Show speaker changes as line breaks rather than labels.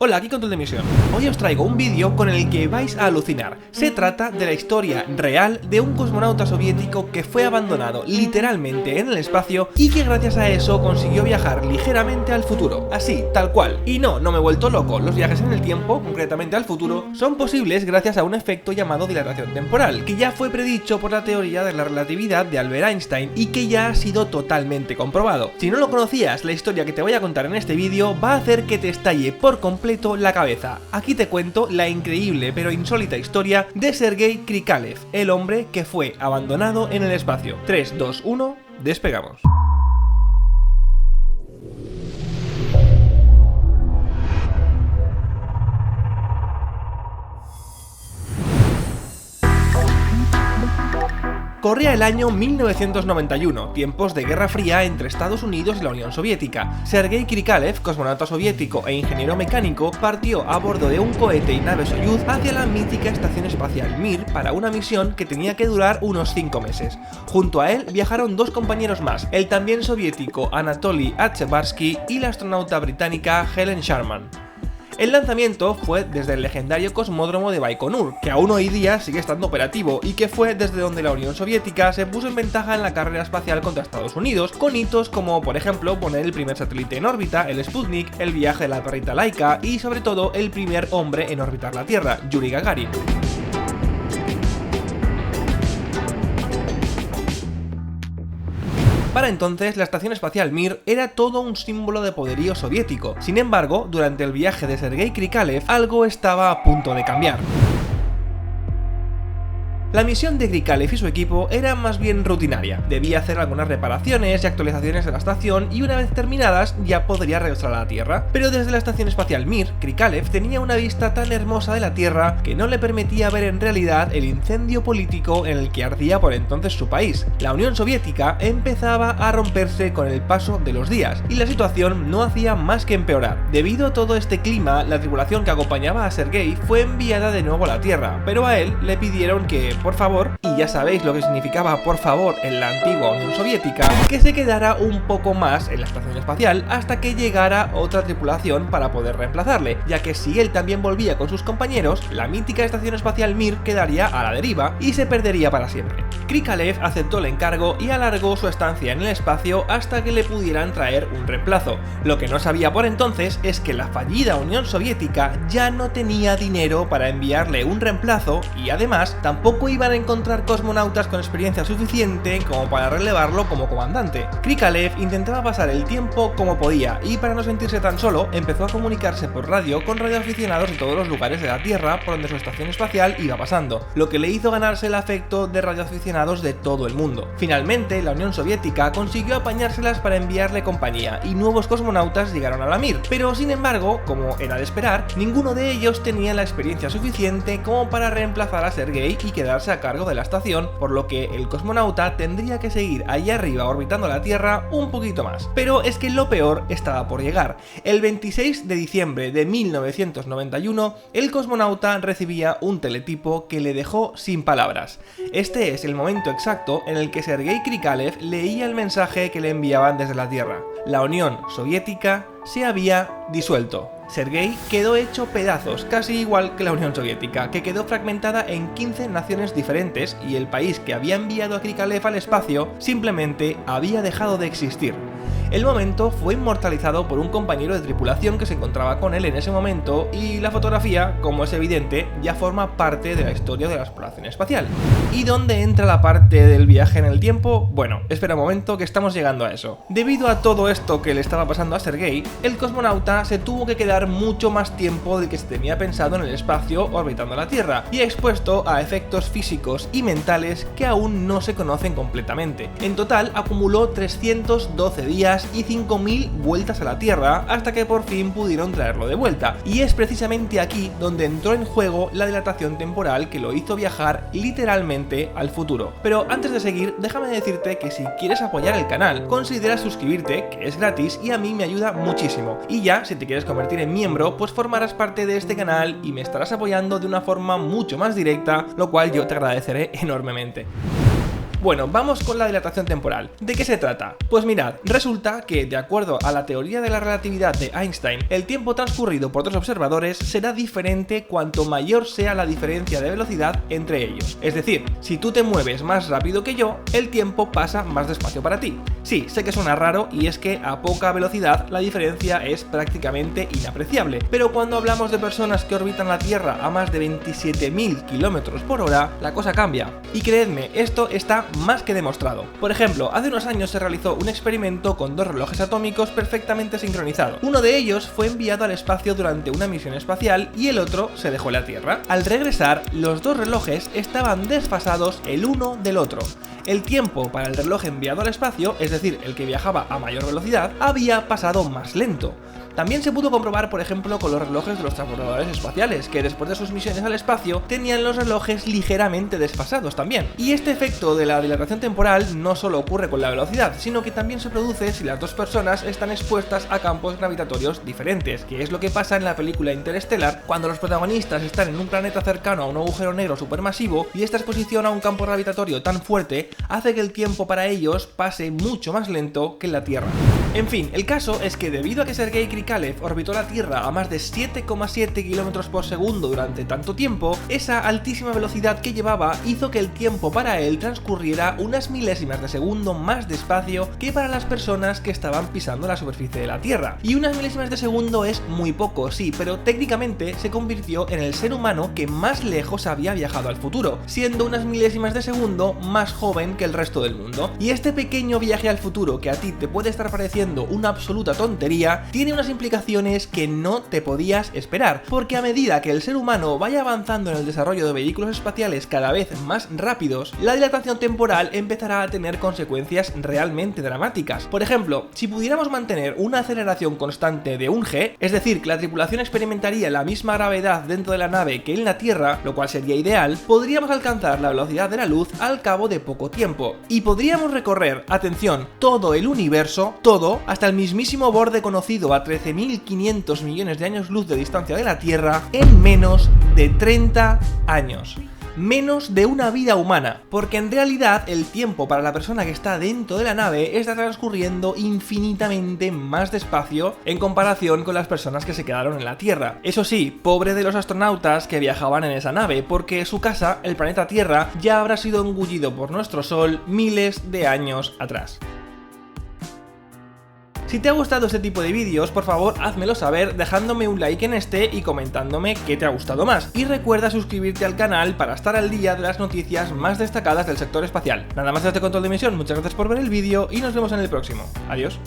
Hola, aquí Control de Misión. Hoy os traigo un vídeo con el que vais a alucinar. Se trata de la historia real de un cosmonauta soviético que fue abandonado literalmente en el espacio y que gracias a eso consiguió viajar ligeramente al futuro. Así, tal cual. Y no me he vuelto loco. Los viajes en el tiempo, concretamente al futuro, son posibles gracias a un efecto llamado dilatación temporal, que ya fue predicho por la teoría de la relatividad de Albert Einstein y que ya ha sido totalmente comprobado. Si no lo conocías, la historia que te voy a contar en este vídeo va a hacer que te estalle por completo la cabeza. Aquí te cuento la increíble pero insólita historia de Sergei Krikalev, el hombre que fue abandonado en el espacio. 3, 2, 1, despegamos. Corría el año 1991, tiempos de Guerra Fría entre Estados Unidos y la Unión Soviética. Sergei Krikalev, cosmonauta soviético e ingeniero mecánico, partió a bordo de un cohete y nave Soyuz hacia la mítica estación espacial Mir para una misión que tenía que durar unos 5 meses. Junto a él viajaron dos compañeros más, el también soviético Anatoly Artsebarsky y la astronauta británica Helen Sharman. El lanzamiento fue desde el legendario cosmódromo de Baikonur, que aún hoy día sigue estando operativo y que fue desde donde la Unión Soviética se puso en ventaja en la carrera espacial contra Estados Unidos, con hitos como por ejemplo poner el primer satélite en órbita, el Sputnik, el viaje de la perrita Laika y sobre todo el primer hombre en orbitar la Tierra, Yuri Gagarin. Para entonces, la estación espacial Mir era todo un símbolo de poderío soviético. Sin embargo, durante el viaje de Sergei Krikalev, algo estaba a punto de cambiar. La misión de Krikalev y su equipo era más bien rutinaria. Debía hacer algunas reparaciones y actualizaciones de la estación y una vez terminadas ya podría regresar a la Tierra. Pero desde la estación espacial Mir, Krikalev tenía una vista tan hermosa de la Tierra que no le permitía ver en realidad el incendio político en el que ardía por entonces su país. La Unión Soviética empezaba a romperse con el paso de los días y la situación no hacía más que empeorar. Debido a todo este clima, la tripulación que acompañaba a Sergei fue enviada de nuevo a la Tierra, pero a él le pidieron que, por favor, y ya sabéis lo que significaba por favor en la antigua Unión Soviética, que se quedara un poco más en la estación espacial hasta que llegara otra tripulación para poder reemplazarle, ya que si él también volvía con sus compañeros, la mítica estación espacial Mir quedaría a la deriva y se perdería para siempre. Krikalev aceptó el encargo y alargó su estancia en el espacio hasta que le pudieran traer un reemplazo. Lo que no sabía por entonces es que la fallida Unión Soviética ya no tenía dinero para enviarle un reemplazo y además tampoco iban a encontrar cosmonautas con experiencia suficiente como para relevarlo como comandante. Krikalev intentaba pasar el tiempo como podía y para no sentirse tan solo empezó a comunicarse por radio con radioaficionados de todos los lugares de la Tierra por donde su estación espacial iba pasando, lo que le hizo ganarse el afecto de radioaficionados de todo el mundo. Finalmente, la Unión Soviética consiguió apañárselas para enviarle compañía y nuevos cosmonautas llegaron a la Mir, pero sin embargo, como era de esperar, ninguno de ellos tenía la experiencia suficiente como para reemplazar a Sergei y quedarse a cargo de la estación, por lo que el cosmonauta tendría que seguir allá arriba orbitando la Tierra un poquito más. Pero es que lo peor estaba por llegar. El 26 de diciembre de 1991, el cosmonauta recibía un teletipo que le dejó sin palabras. Este es el momento exacto en el que Sergei Krikalev leía el mensaje que le enviaban desde la Tierra. La Unión Soviética se había disuelto. Sergei quedó hecho pedazos, casi igual que la Unión Soviética, que quedó fragmentada en 15 naciones diferentes y el país que había enviado a Krikalev al espacio simplemente había dejado de existir. El momento fue inmortalizado por un compañero de tripulación que se encontraba con él en ese momento y la fotografía, como es evidente, ya forma parte de la historia de la exploración espacial. ¿Y dónde entra la parte del viaje en el tiempo? Bueno, espera un momento que estamos llegando a eso. Debido a todo esto que le estaba pasando a Sergei, el cosmonauta se tuvo que quedar mucho más tiempo del que se tenía pensado en el espacio orbitando la Tierra y expuesto a efectos físicos y mentales que aún no se conocen completamente. En total acumuló 312 días y 5.000 vueltas a la Tierra hasta que por fin pudieron traerlo de vuelta, y es precisamente aquí donde entró en juego la dilatación temporal que lo hizo viajar literalmente al futuro. Pero antes de seguir, déjame decirte que si quieres apoyar el canal, considera suscribirte, que es gratis y a mí me ayuda muchísimo, y ya si te quieres convertir en miembro, pues formarás parte de este canal y me estarás apoyando de una forma mucho más directa, lo cual yo te agradeceré enormemente. Bueno, vamos con la dilatación temporal. ¿De qué se trata? Pues mirad, resulta que, de acuerdo a la teoría de la relatividad de Einstein, el tiempo transcurrido por dos observadores será diferente cuanto mayor sea la diferencia de velocidad entre ellos. Es decir, si tú te mueves más rápido que yo, el tiempo pasa más despacio para ti. Sí, sé que suena raro y es que a poca velocidad la diferencia es prácticamente inapreciable, pero cuando hablamos de personas que orbitan la Tierra a más de 27.000 km/h, la cosa cambia. Y creedme, esto está más que demostrado. Por ejemplo, hace unos años se realizó un experimento con dos relojes atómicos perfectamente sincronizados. Uno de ellos fue enviado al espacio durante una misión espacial y el otro se dejó en la Tierra. Al regresar, los dos relojes estaban desfasados el uno del otro. El tiempo para el reloj enviado al espacio, es decir, el que viajaba a mayor velocidad, había pasado más lento. También se pudo comprobar, por ejemplo, con los relojes de los transportadores espaciales, que después de sus misiones al espacio tenían los relojes ligeramente desfasados también. Y este efecto de la dilatación temporal no solo ocurre con la velocidad, sino que también se produce si las dos personas están expuestas a campos gravitatorios diferentes, que es lo que pasa en la película Interstellar, cuando los protagonistas están en un planeta cercano a un agujero negro supermasivo y esta exposición a un campo gravitatorio tan fuerte hace que el tiempo para ellos pase mucho más lento que en la Tierra. En fin, el caso es que debido a que Sergei Krikalev orbitó la Tierra a más de 7,7 km por segundo durante tanto tiempo, esa altísima velocidad que llevaba hizo que el tiempo para él transcurriera unas milésimas de segundo más despacio que para las personas que estaban pisando la superficie de la Tierra. Y unas milésimas de segundo es muy poco, sí, pero técnicamente se convirtió en el ser humano que más lejos había viajado al futuro, siendo unas milésimas de segundo más joven que el resto del mundo. Y este pequeño viaje al futuro, que a ti te puede estar pareciendo una absoluta tontería, tiene unas implicaciones que no te podías esperar, porque a medida que el ser humano vaya avanzando en el desarrollo de vehículos espaciales cada vez más rápidos, la dilatación temporal empezará a tener consecuencias realmente dramáticas. Por ejemplo, si pudiéramos mantener una aceleración constante de 1 g, es decir, que la tripulación experimentaría la misma gravedad dentro de la nave que en la Tierra, lo cual sería ideal, podríamos alcanzar la velocidad de la luz al cabo de poco tiempo. Y podríamos recorrer, atención, todo el universo, todo, hasta el mismísimo borde conocido a 13.500 millones de años luz de distancia de la Tierra en menos de 30 años. Menos de una vida humana, porque en realidad el tiempo para la persona que está dentro de la nave está transcurriendo infinitamente más despacio en comparación con las personas que se quedaron en la Tierra. Eso sí, pobre de los astronautas que viajaban en esa nave, porque su casa, el planeta Tierra, ya habrá sido engullido por nuestro Sol miles de años atrás. Si te ha gustado este tipo de vídeos, por favor házmelo saber dejándome un like en este y comentándome qué te ha gustado más. Y recuerda suscribirte al canal para estar al día de las noticias más destacadas del sector espacial. Nada más desde Control de Misión, muchas gracias por ver el vídeo y nos vemos en el próximo. Adiós.